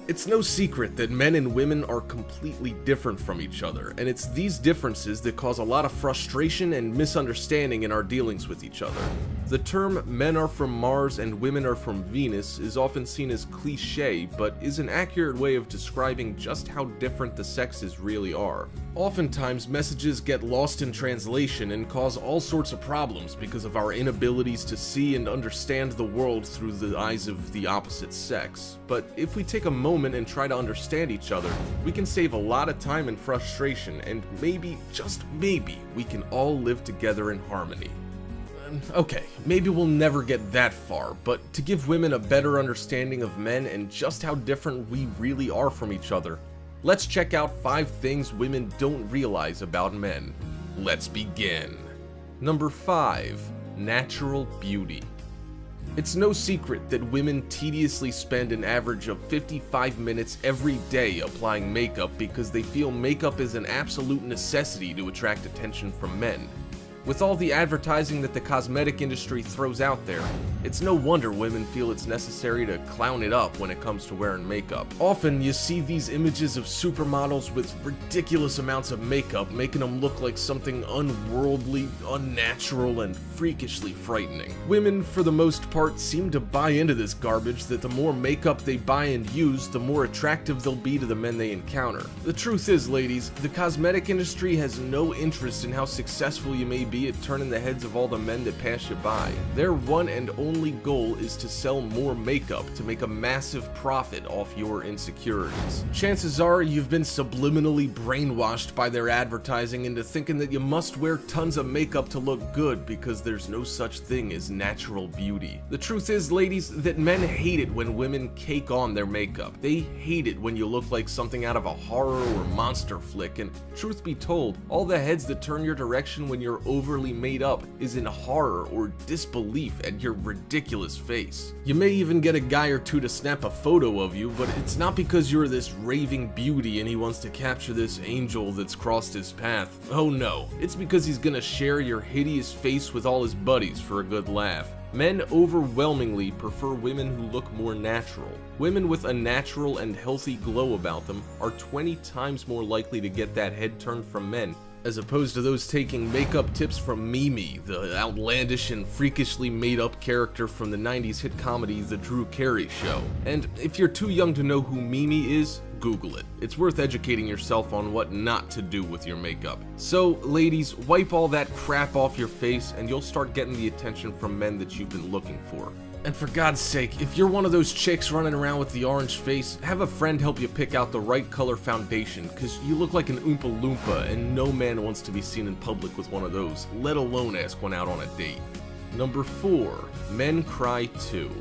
It's no secret that men and women are completely different from each other, and it's these differences that cause a lot of frustration and misunderstanding in our dealings with each other. The term men are from Mars and women are from Venus is often seen as cliché, but is an accurate way of describing just how different the sexes really are. Oftentimes, messages get lost in translation and cause all sorts of problems because of our inabilities to see and understand the world through the eyes of the opposite sex. But if we take a moment and try to understand each other, we can save a lot of time and frustration, and maybe, just maybe, we can all live together in harmony. Okay, maybe we'll never get that far, but to give women a better understanding of men and just how different we really are from each other, let's check out 5 things women don't realize about men. Let's begin. Number 5. Natural beauty. It's no secret that women tediously spend an average of 55 minutes every day applying makeup because they feel makeup is an absolute necessity to attract attention from men. With all the advertising that the cosmetic industry throws out there, it's no wonder women feel it's necessary to clown it up when it comes to wearing makeup. Often you see these images of supermodels with ridiculous amounts of makeup, making them look like something unworldly, unnatural, and freakishly frightening. Women, for the most part, seem to buy into this garbage that the more makeup they buy and use, the more attractive they'll be to the men they encounter. The truth is, ladies, the cosmetic industry has no interest in how successful you may be at turning the heads of all the men that pass you by. Their one and only goal is to sell more makeup to make a massive profit off your insecurities. Chances are you've been subliminally brainwashed by their advertising into thinking that you must wear tons of makeup to look good because there's no such thing as natural beauty. The truth is, ladies, that men hate it when women cake on their makeup. They hate it when you look like something out of a horror or monster flick, and truth be told, all the heads that turn your direction when you're overly made up is in horror or disbelief at your ridiculous face. You may even get a guy or two to snap a photo of you, but it's not because you're this raving beauty and he wants to capture this angel that's crossed his path. Oh no, it's because he's gonna share your hideous face with all his buddies for a good laugh. Men overwhelmingly prefer women who look more natural. Women with a natural and healthy glow about them are 20 times more likely to get that head turned from men, as opposed to those taking makeup tips from Mimi, the outlandish and freakishly made-up character from the 90s hit comedy The Drew Carey Show. And if you're too young to know who Mimi is, Google it. It's worth educating yourself on what not to do with your makeup. So, ladies, wipe all that crap off your face and you'll start getting the attention from men that you've been looking for. And for God's sake, if you're one of those chicks running around with the orange face, have a friend help you pick out the right color foundation, because you look like an Oompa Loompa and no man wants to be seen in public with one of those, let alone ask one out on a date. Number 4. Men cry too.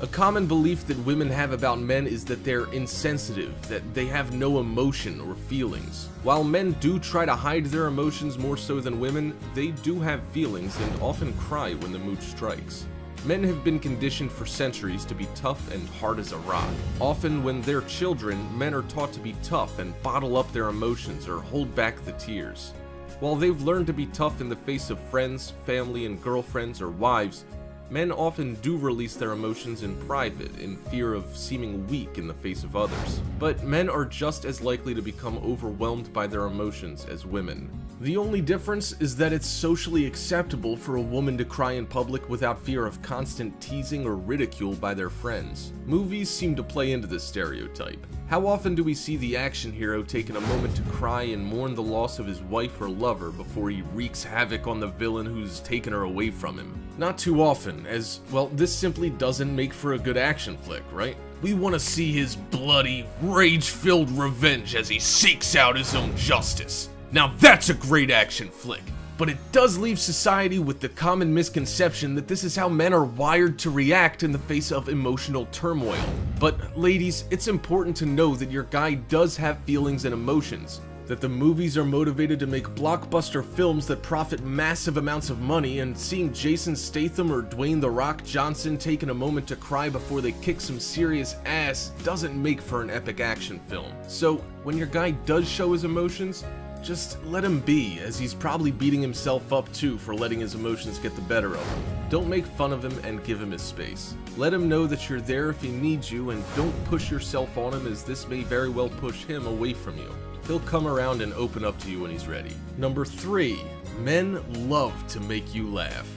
A common belief that women have about men is that they're insensitive, that they have no emotion or feelings. While men do try to hide their emotions more so than women, they do have feelings and often cry when the mood strikes. Men have been conditioned for centuries to be tough and hard as a rock. Often when they're children, men are taught to be tough and bottle up their emotions or hold back the tears. While they've learned to be tough in the face of friends, family, and girlfriends or wives, men often do release their emotions in private in fear of seeming weak in the face of others. But men are just as likely to become overwhelmed by their emotions as women. The only difference is that it's socially acceptable for a woman to cry in public without fear of constant teasing or ridicule by their friends. Movies seem to play into this stereotype. How often do we see the action hero taking a moment to cry and mourn the loss of his wife or lover before he wreaks havoc on the villain who's taken her away from him? Not too often, as, well, this simply doesn't make for a good action flick, right? We want to see his bloody, rage-filled revenge as he seeks out his own justice. Now that's a great action flick, but it does leave society with the common misconception that this is how men are wired to react in the face of emotional turmoil. But ladies, it's important to know that your guy does have feelings and emotions, that the movies are motivated to make blockbuster films that profit massive amounts of money, and seeing Jason Statham or Dwayne "The Rock" Johnson taking a moment to cry before they kick some serious ass doesn't make for an epic action film. So when your guy does show his emotions, Just let him be, as he's probably beating himself up too for letting his emotions get the better of him. Don't make fun of him and give him his space. Let him know that you're there if he needs you, and don't push yourself on him, as this may very well push him away from you. He'll come around and open up to you when he's ready. Number 3. Men love to make you laugh.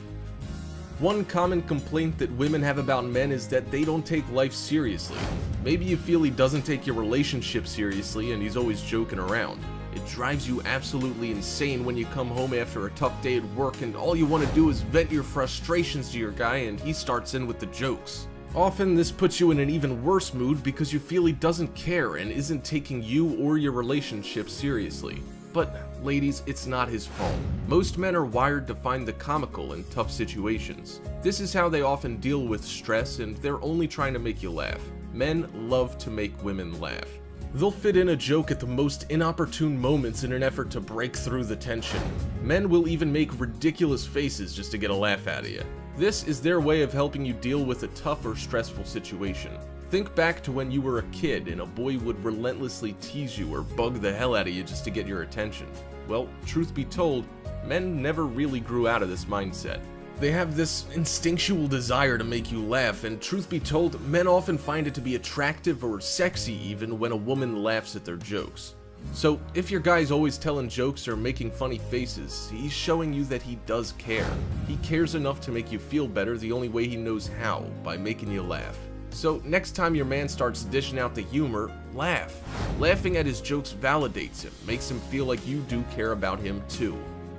One common complaint that women have about men is that they don't take life seriously. Maybe you feel he doesn't take your relationship seriously and he's always joking around. It drives you absolutely insane when you come home after a tough day at work and all you want to do is vent your frustrations to your guy and he starts in with the jokes. Often this puts you in an even worse mood because you feel he doesn't care and isn't taking you or your relationship seriously. But ladies, it's not his fault. Most men are wired to find the comical in tough situations. This is how they often deal with stress, and they're only trying to make you laugh. Men love to make women laugh. They'll fit in a joke at the most inopportune moments in an effort to break through the tension. Men will even make ridiculous faces just to get a laugh out of you. This is their way of helping you deal with a tough or stressful situation. Think back to when you were a kid and a boy would relentlessly tease you or bug the hell out of you just to get your attention. Well, truth be told, men never really grew out of this mindset. They have this instinctual desire to make you laugh, and truth be told, men often find it to be attractive or sexy even when a woman laughs at their jokes. So, if your guy's always telling jokes or making funny faces, he's showing you that he does care. He cares enough to make you feel better the only way he knows how, by making you laugh. So, next time your man starts dishing out the humor, laugh. Laughing at his jokes validates him, makes him feel like you do care about him too.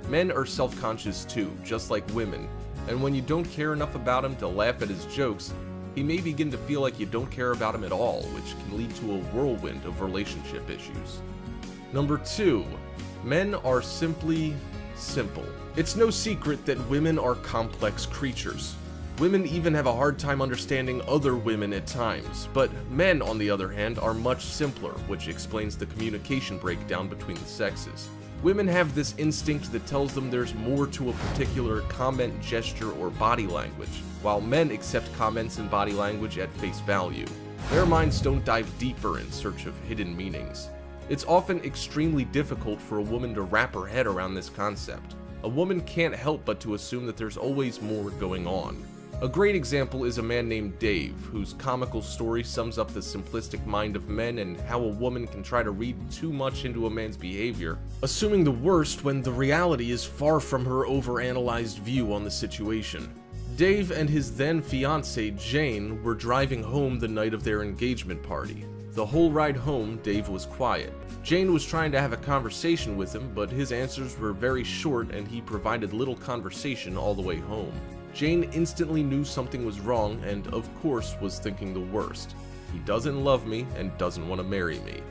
Men are self-conscious too, just like women. And when you don't care enough about him to laugh at his jokes, he may begin to feel like you don't care about him at all, which can lead to a whirlwind of relationship issues. Number 2. Men are simply simple. It's no secret that women are complex creatures. Women even have a hard time understanding other women at times, but men, on the other hand, are much simpler, which explains the communication breakdown between the sexes. Women have this instinct that tells them there's more to a particular comment, gesture, or body language, while men accept comments and body language at face value. Their minds don't dive deeper in search of hidden meanings. It's often extremely difficult for a woman to wrap her head around this concept. A woman can't help but to assume that there's always more going on. A great example is a man named Dave, whose comical story sums up the simplistic mind of men and how a woman can try to read too much into a man's behavior, assuming the worst when the reality is far from her overanalyzed view on the situation. Dave and his then fiancée Jane were driving home the night of their engagement party. The whole ride home, Dave was quiet. Jane was trying to have a conversation with him, but his answers were very short and he provided little conversation all the way home. Jane instantly knew something was wrong and, of course, was thinking the worst. He doesn't love me and doesn't want to marry me.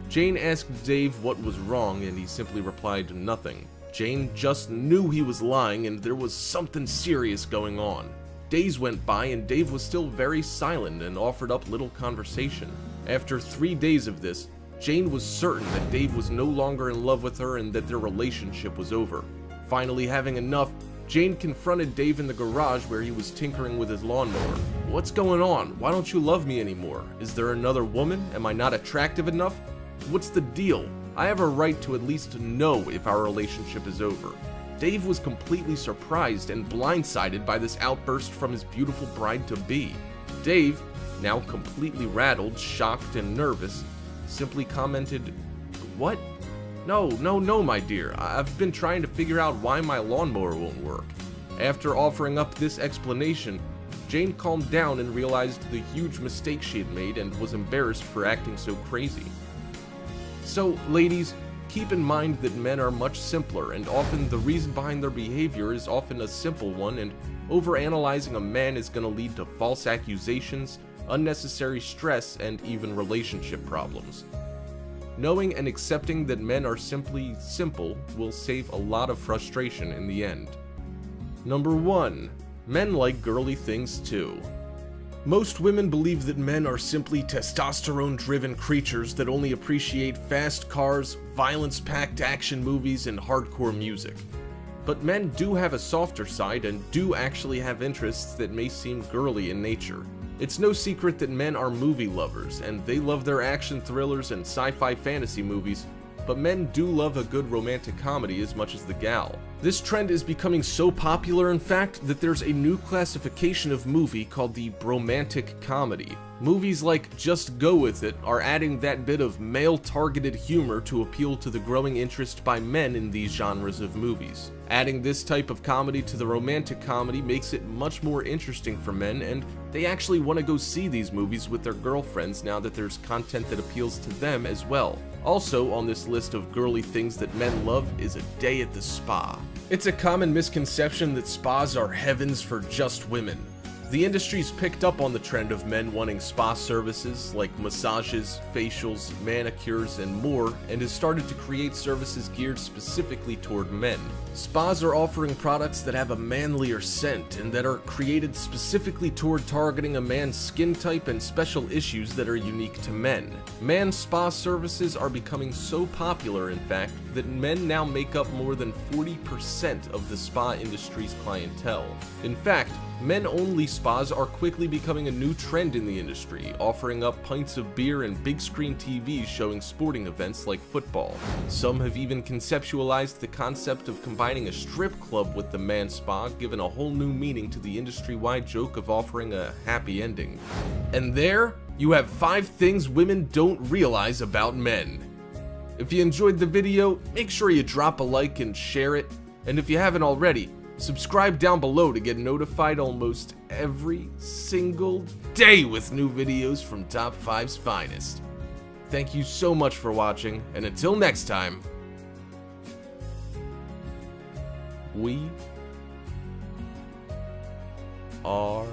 Jane asked Dave what was wrong and he simply replied nothing. Jane just knew he was lying and there was something serious going on. Days went by and Dave was still very silent and offered up little conversation. After 3 days of this, Jane was certain that Dave was no longer in love with her and that their relationship was over. Finally having enough, Jane confronted Dave in the garage where he was tinkering with his lawnmower. "What's going on? Why don't you love me anymore? Is there another woman? Am I not attractive enough? What's the deal? I have a right to at least know if our relationship is over." Dave was completely surprised and blindsided by this outburst from his beautiful bride-to-be. Dave, now completely rattled, shocked, and nervous, simply commented, "What? No, my dear. I've been trying to figure out why my lawnmower won't work." After offering up this explanation, Jane calmed down and realized the huge mistake she had made and was embarrassed for acting so crazy. So, ladies, keep in mind that men are much simpler, and often the reason behind their behavior is often a simple one, and overanalyzing a man is going to lead to false accusations, unnecessary stress, and even relationship problems. Knowing and accepting that men are simply simple will save a lot of frustration in the end. Number 1. Men like girly things too. Most women believe that men are simply testosterone-driven creatures that only appreciate fast cars, violence-packed action movies, and hardcore music. But men do have a softer side and do actually have interests that may seem girly in nature. It's no secret that men are movie lovers, and they love their action thrillers and sci-fi fantasy movies, but men do love a good romantic comedy as much as the gal. This trend is becoming so popular, in fact, that there's a new classification of movie called the bromantic comedy. Movies like Just Go With It are adding that bit of male-targeted humor to appeal to the growing interest by men in these genres of movies. Adding this type of comedy to the romantic comedy makes it much more interesting for men, and they actually want to go see these movies with their girlfriends now that there's content that appeals to them as well. Also on this list of girly things that men love is a day at the spa. It's a common misconception that spas are heavens for just women. The industry's picked up on the trend of men wanting spa services like massages, facials, manicures, and more, and has started to create services geared specifically toward men. Spas are offering products that have a manlier scent and that are created specifically toward targeting a man's skin type and special issues that are unique to men. Man spa services are becoming so popular, in fact, that men now make up more than 40% of the spa industry's clientele. In fact, men-only spas are quickly becoming a new trend in the industry, offering up pints of beer and big-screen TVs showing sporting events like football. Some have even conceptualized the concept of combining a strip club with the man spa, giving a whole new meaning to the industry-wide joke of offering a happy ending. And there, you have 5 things women don't realize about men. If you enjoyed the video, make sure you drop a like and share it, and if you haven't already, subscribe down below to get notified almost every single day with new videos from Top 5's finest. Thank you so much for watching, and until next time, we are